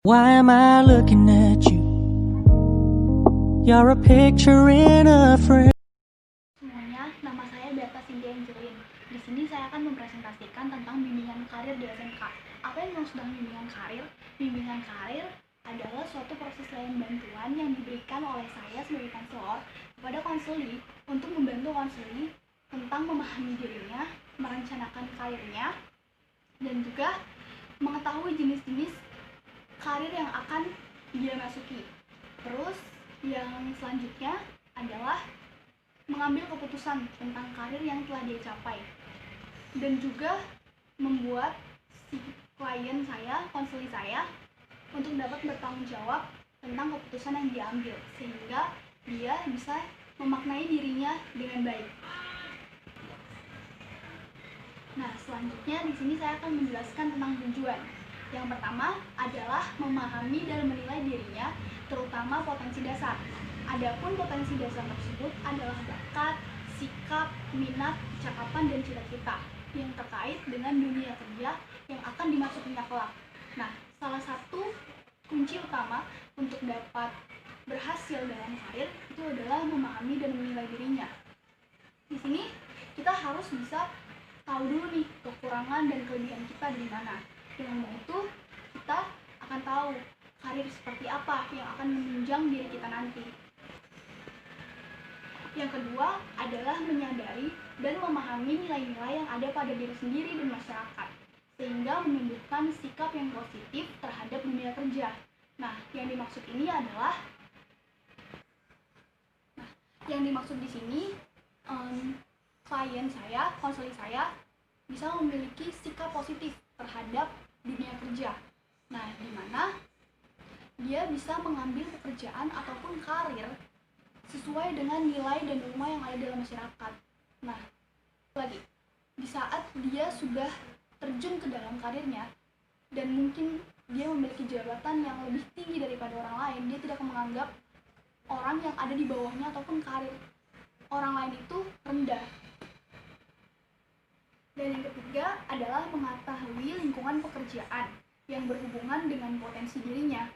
Why am I looking at you? You're a picture in a frame. Semuanya, nama saya Beata Cindy Angelin. Di sini saya akan mempresentasikan tentang bimbingan karir di SMK. Apa yang dimaksud dengan bimbingan karir? Bimbingan karir adalah suatu proses layanan bantuan yang diberikan oleh saya sebagai konselor kepada konseli untuk membantu konseli tentang memahami dirinya, merencanakan karirnya, dan juga mengetahui jenis-jenis karir yang akan dia masuki. Terus yang selanjutnya adalah mengambil keputusan tentang karir yang telah dia capai, dan juga membuat si klien saya, konseli saya, untuk dapat bertanggung jawab tentang keputusan yang dia ambil, sehingga dia bisa memaknai dirinya dengan baik. Nah, selanjutnya di sini saya akan menjelaskan tentang tujuan. Yang pertama adalah memahami dan menilai dirinya, terutama potensi dasar. Adapun potensi dasar tersebut adalah bakat, sikap, minat, cakapan, dan cita-cita yang terkait dengan dunia kerja yang akan dimasukinya kelak. Nah, salah satu kunci utama untuk dapat berhasil dalam karir itu adalah memahami dan menilai dirinya. Di sini kita harus bisa tahu dulu nih kekurangan dan kelebihan kita dari mana. Dengan itu kita akan tahu karir seperti apa yang akan menunjang diri kita nanti. Yang kedua adalah menyadari dan memahami nilai-nilai yang ada pada diri sendiri dan masyarakat, sehingga menunjukkan sikap yang positif terhadap dunia kerja. Nah, yang dimaksud ini adalah di sini klien saya, konseli saya bisa memiliki sikap positif terhadap dunia kerja. Nah, di mana dia bisa mengambil pekerjaan ataupun karir sesuai dengan nilai dan norma yang ada dalam masyarakat. Nah, lagi di saat dia sudah terjun ke dalam karirnya dan mungkin dia memiliki jabatan yang lebih tinggi daripada orang lain, dia tidak menganggap orang yang ada di bawahnya ataupun karir orang lain itu rendah. Dan yang ketiga adalah mengetahui lingkungan pekerjaan yang berhubungan dengan potensi dirinya,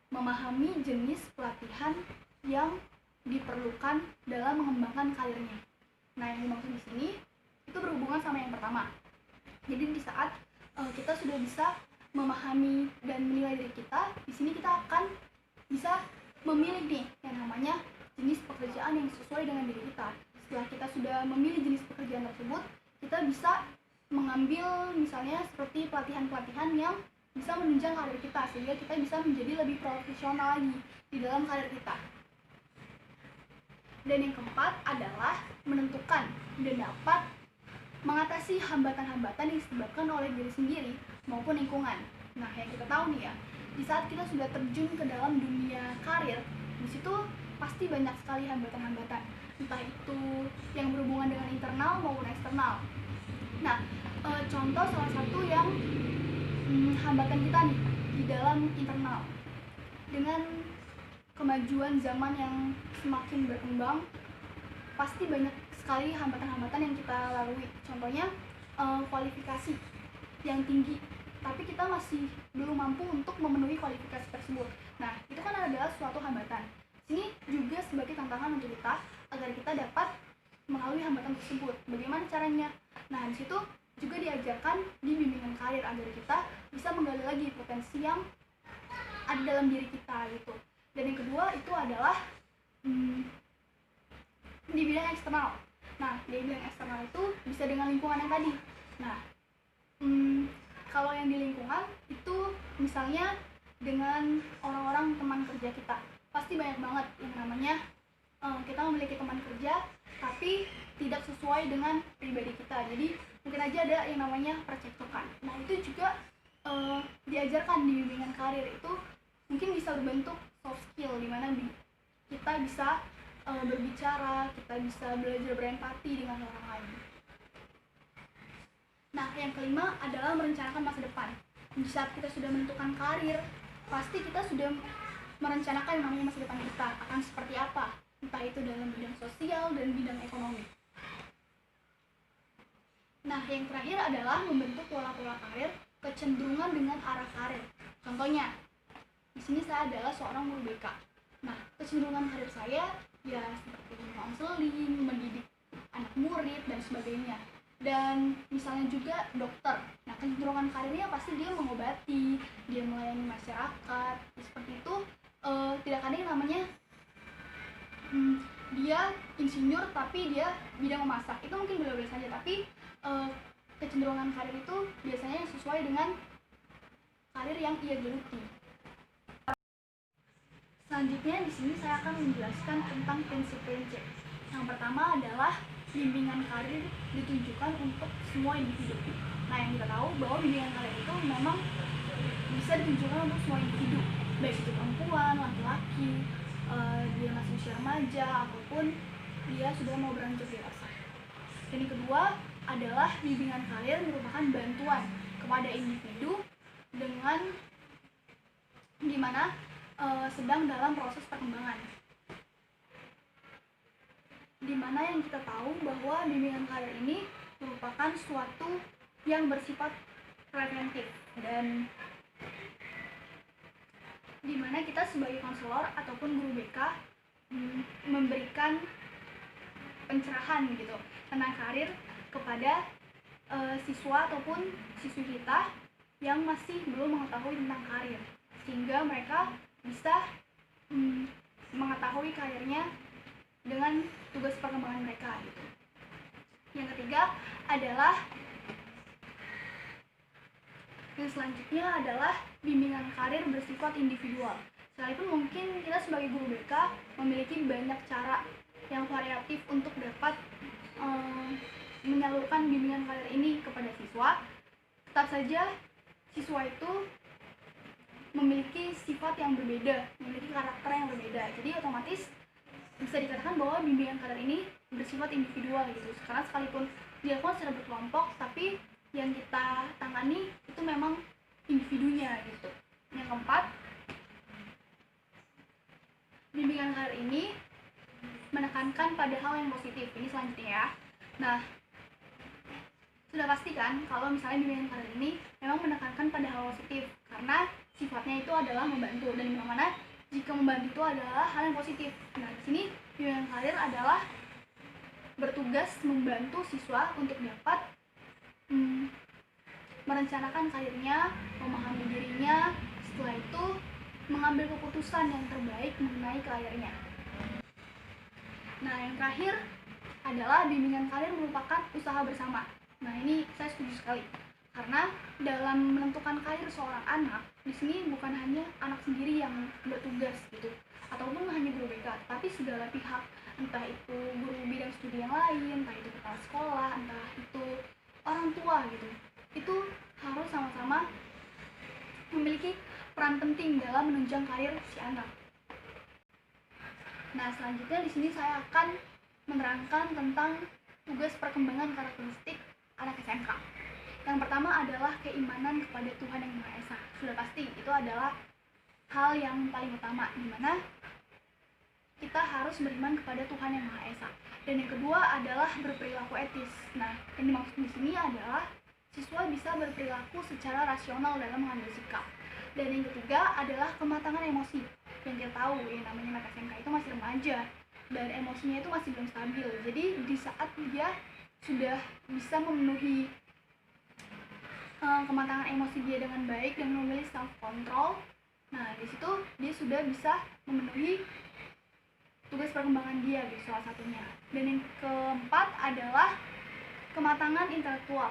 memahami jenis pelatihan yang diperlukan dalam mengembangkan karirnya. Nah, yang dimaksud di sini itu berhubungan sama yang pertama. Jadi di saat kita sudah bisa memahami dan menilai diri kita, di sini kita akan bisa memilih nih yang namanya jenis pekerjaan yang sesuai dengan diri kita. Setelah kita sudah memilih jenis pekerjaan tersebut, kita bisa mengambil misalnya seperti pelatihan-pelatihan yang bisa menunjang karir kita, sehingga kita bisa menjadi lebih profesional lagi di dalam karir kita. Dan yang keempat adalah menentukan dan dapat mengatasi hambatan-hambatan yang disebabkan oleh diri sendiri maupun lingkungan. Nah, yang kita tahu nih ya, di saat kita sudah terjun ke dalam dunia karir, di situ pasti banyak sekali hambatan-hambatan, entah itu yang berhubungan dengan internal maupun eksternal. Nah, contoh salah satu yang hambatan kita nih di dalam internal, dengan kemajuan zaman yang semakin berkembang, pasti banyak sekali hambatan-hambatan yang kita lalui. Contohnya kualifikasi yang tinggi, tapi kita masih belum mampu untuk memenuhi kualifikasi tersebut. Nah, itu kan adalah suatu hambatan. Ini juga sebagai tantangan untuk kita agar kita dapat melalui hambatan tersebut. Bagaimana caranya? Nah, di situ juga diajarkan di bimbingan karir agar kita bisa menggali lagi potensi yang ada dalam diri kita gitu. Dan yang kedua itu adalah di bidang eksternal. Nah, di bidang eksternal itu bisa dengan lingkungan yang tadi. Nah, kalau yang di lingkungan itu misalnya dengan orang-orang teman kerja kita, pasti banyak banget yang namanya kita memiliki teman kerja tapi tidak sesuai dengan pribadi kita. Jadi mungkin aja ada yang namanya percekcokan. Nah, itu juga diajarkan di bimbingan karir. Itu mungkin bisa berbentuk soft skill, di mana kita bisa berbicara, kita bisa belajar berempati dengan orang lain. Nah, yang kelima adalah merencanakan masa depan. Di saat kita sudah menentukan karir, pasti kita sudah merencanakan yang namanya masa depan kita akan seperti apa, entah itu dalam bidang sosial dan bidang ekonomi. Nah, yang terakhir adalah membentuk pola-pola karir, kecenderungan dengan arah karir. Contohnya, Di sini saya adalah seorang guru BK. Nah, kecenderungan karir saya ya seperti konseling, mendidik anak murid dan sebagainya. Dan misalnya juga dokter. Nah, kecenderungan karirnya pasti dia mengobati, dia melayani masyarakat. Seperti itu tidak ada yang namanya dia insinyur tapi dia bidang memasak. Itu mungkin boleh-boleh saja, tapi kecenderungan karir itu biasanya sesuai dengan karir yang ia geluti. Selanjutnya di sini saya akan menjelaskan tentang prinsip-prinsip. Yang pertama adalah bimbingan karir ditujukan untuk semua individu. Nah, yang kita tahu bahwa bimbingan karir itu memang bisa ditujukan untuk semua individu, baik itu perempuan, laki-laki, dia masih usia remaja, ataupun dia sudah mau beranjak dewasa. Dan yang kedua adalah bimbingan karir merupakan bantuan kepada individu dengan dimana sedang dalam proses perkembangan. Dimana yang kita tahu bahwa bimbingan karir ini merupakan suatu yang bersifat preventif, dan dimana kita sebagai konselor ataupun guru BK memberikan pencerahan gitu tentang karir kepada siswa ataupun siswi kita yang masih belum mengetahui tentang karir, sehingga mereka bisa mengetahui karirnya dengan tugas perkembangan mereka gitu. Yang ketiga adalah yang selanjutnya adalah bimbingan karir bersifat individual. Sekalipun mungkin kita sebagai guru BK memiliki banyak cara yang variatif untuk dapat menyalurkan bimbingan karir ini kepada siswa, tetap saja siswa itu memiliki sifat yang berbeda, memiliki karakter yang berbeda. Jadi otomatis bisa dikatakan bahwa bimbingan karir ini bersifat individual gitu. Karena sekalipun dilakukan secara berkelompok, tapi yang kita tangani itu memang individunya gitu. Yang keempat, bimbingan karir ini menekankan pada hal yang positif. Ini selanjutnya ya. Nah, sudah pasti kan kalau misalnya bimbingan karir ini memang menekankan pada hal positif, karena sifatnya itu adalah membantu, dan dimana jika membantu itu adalah hal yang positif. Nah, di sini bimbingan karir adalah bertugas membantu siswa untuk dapat merencanakan karirnya, memahami dirinya, setelah itu mengambil keputusan yang terbaik mengenai karirnya. Nah, yang terakhir adalah bimbingan karir merupakan usaha bersama. Nah, ini saya setuju sekali, karena dalam menentukan karir seorang anak, di sini bukan hanya anak sendiri yang bertugas gitu, ataupun hanya guru BK, tapi segala pihak, entah itu guru bidang studi yang lain, entah itu kepala sekolah, entah itu orang tua gitu, itu harus sama-sama memiliki peran penting dalam menunjang karir si anak. Nah, selanjutnya di sini saya akan menerangkan tentang tugas perkembangan karakteristik anak SMK. Yang pertama adalah keimanan kepada Tuhan Yang Maha Esa. Sudah pasti itu adalah hal yang paling utama, di mana kita harus beriman kepada Tuhan Yang Maha Esa. Dan yang kedua adalah berperilaku etis. Nah, yang dimaksud di sini adalah siswa bisa berperilaku secara rasional dalam mengambil sikap. Dan yang ketiga adalah kematangan emosi. Yang kita tahu ya, namanya anak SMK itu masih remaja dan emosinya itu masih belum stabil. Jadi di saat dia sudah bisa memenuhi kematangan emosi dia dengan baik dan memiliki self control, nah di situ dia sudah bisa memenuhi tugas perkembangan dia gitu, salah satunya. Dan yang keempat adalah kematangan intelektual.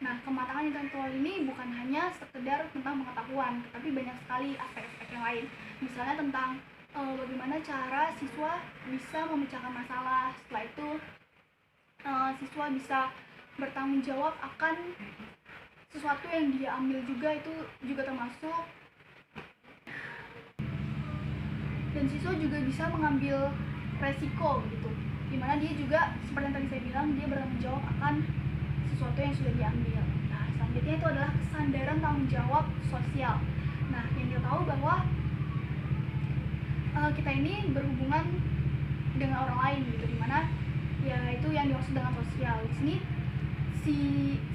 Nah, kematangan intelektual ini bukan hanya sekedar tentang pengetahuan, tapi banyak sekali aspek-aspek yang lain. Misalnya tentang bagaimana cara siswa bisa memecahkan masalah, setelah itu siswa bisa bertanggung jawab akan sesuatu yang dia ambil juga, itu juga termasuk. Dan siswa juga bisa mengambil resiko gitu, dimana dia juga seperti yang tadi saya bilang, dia bertanggung jawab akan sesuatu yang sudah diambil. Nah, selanjutnya itu adalah kesadaran tanggung jawab sosial. Nah, yang kita tahu bahwa kita ini berhubungan dengan orang lain gitu, dimana ya itu yang dimaksud dengan sosial. Di sini si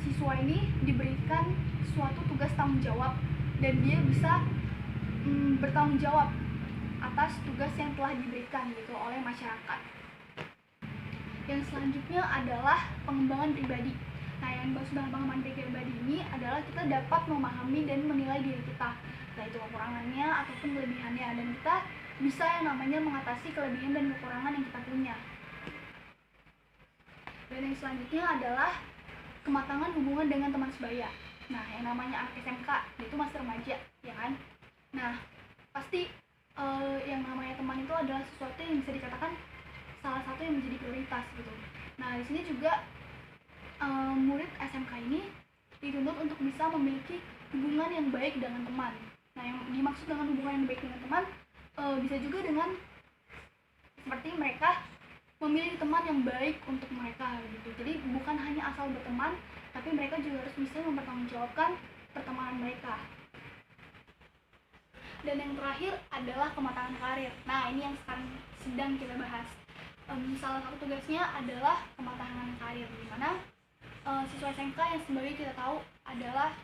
siswa ini diberikan suatu tugas tanggung jawab dan dia bisa bertanggung jawab atas tugas yang telah diberikan gitu oleh masyarakat. Yang selanjutnya adalah pengembangan pribadi. Nah, yang dimaksud dengan pengembangan pribadi ini adalah kita dapat memahami dan menilai diri kita, baik itu kekurangannya ataupun kelebihannya, dan kita bisa yang namanya mengatasi kelebihan dan kekurangan yang kita punya. Dan yang selanjutnya adalah kematangan hubungan dengan teman sebaya. Nah, yang namanya anak SMK itu masih remaja, ya kan? Nah, pasti yang namanya teman itu adalah sesuatu yang bisa dikatakan salah satu yang menjadi prioritas gitu. Nah, di sini juga murid SMK ini dituntut untuk bisa memiliki hubungan yang baik dengan teman. Nah, yang dimaksud dengan hubungan yang baik dengan teman bisa juga dengan seperti mereka memilih teman yang baik untuk mereka gitu. Jadi bukan hanya asal berteman, tapi mereka juga harus bisa mempertanggungjawabkan pertemanan mereka. Dan yang terakhir adalah kematangan karir. Nah, ini yang sekarang sedang kita bahas. Salah satu tugasnya adalah kematangan karir, di mana siswa SMK yang sebagai kita tahu adalah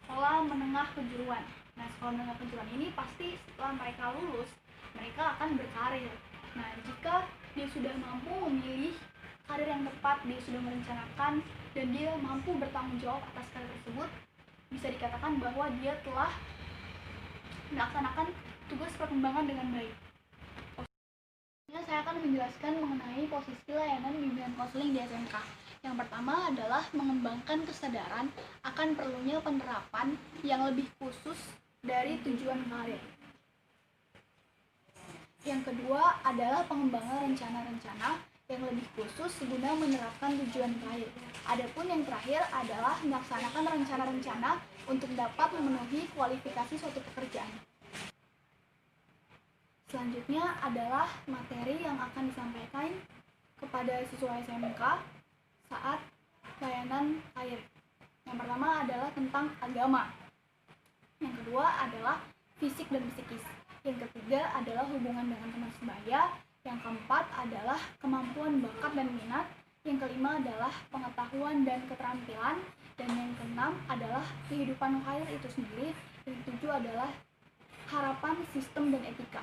sekolah menengah kejuruan. Nah, sekolah menengah kejuruan ini pasti setelah mereka lulus, mereka akan berkarir. Nah, jika dia sudah mampu memilih karir yang tepat, dia sudah merencanakan, dan dia mampu bertanggung jawab atas karir tersebut, bisa dikatakan bahwa dia telah melaksanakan tugas perkembangan dengan baik. Selanjutnya saya akan menjelaskan mengenai posisi layanan bimbingan konseling di SMK. Yang pertama adalah mengembangkan kesadaran akan perlunya penerapan yang lebih khusus dari tujuan karir. Yang kedua adalah pengembangan rencana-rencana yang lebih khusus guna menerapkan tujuan karir. Adapun yang terakhir adalah melaksanakan rencana-rencana untuk dapat memenuhi kualifikasi suatu pekerjaan. Selanjutnya adalah materi yang akan disampaikan kepada siswa SMK saat layanan karir. Yang pertama adalah tentang agama. Yang kedua adalah fisik dan psikis. Yang ketiga adalah hubungan dengan teman sebaya. Yang keempat adalah kemampuan bakat dan minat. Yang kelima adalah pengetahuan dan keterampilan. Dan yang keenam adalah kehidupan karir itu sendiri. Yang ketujuh adalah harapan, sistem, dan etika.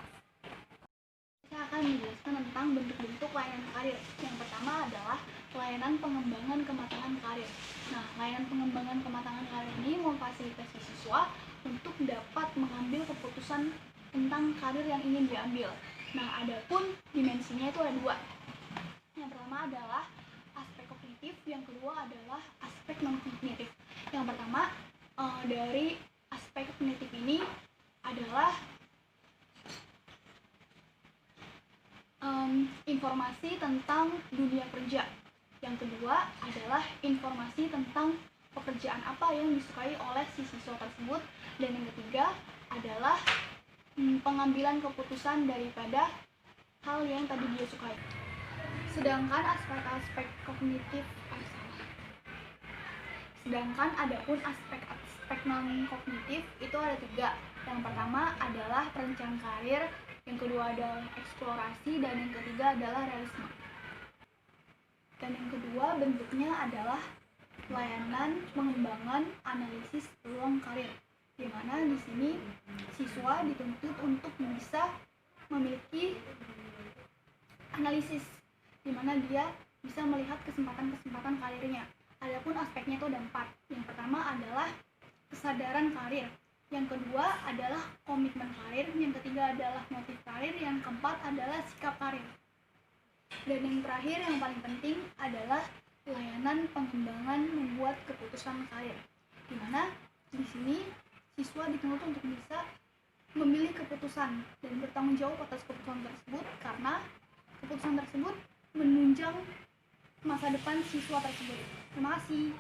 Saya akan menjelaskan tentang bentuk-bentuk layanan karir. Yang pertama adalah layanan pengembangan kematangan karir. Nah, layanan pengembangan kematangan karir ini memfasilitasi siswa untuk dapat mengambil keputusan tentang karir yang ingin diambil. Nah, adapun dimensinya itu ada dua. Yang pertama adalah aspek kognitif, yang kedua adalah aspek non-kognitif. Yang pertama dari aspek kognitif ini adalah informasi tentang dunia kerja. Yang kedua adalah informasi tentang pekerjaan apa yang disukai oleh si siswa tersebut. Dan yang ketiga adalah pengambilan keputusan daripada hal yang tadi dia sukai. Sedangkan aspek-aspek kognitif adapun aspek non-kognitif itu ada tiga. Yang pertama adalah perencanaan karir, yang kedua adalah eksplorasi, dan yang ketiga adalah realisme. Dan yang kedua bentuknya adalah layanan pengembangan analisis peluang karir, di mana di sini siswa dituntut untuk bisa memiliki analisis, di mana dia bisa melihat kesempatan-kesempatan karirnya. Adapun aspeknya itu ada 4. Yang pertama adalah kesadaran karir, yang kedua adalah komitmen karir, yang ketiga adalah motif karir, yang keempat adalah sikap karir. Dan yang terakhir yang paling penting adalah layanan pengembangan membuat keputusan karir, di mana di sini siswa dituntut untuk bisa memilih keputusan dan bertanggung jawab atas keputusan tersebut, karena keputusan tersebut menunjang masa depan siswa tersebut. Terima kasih.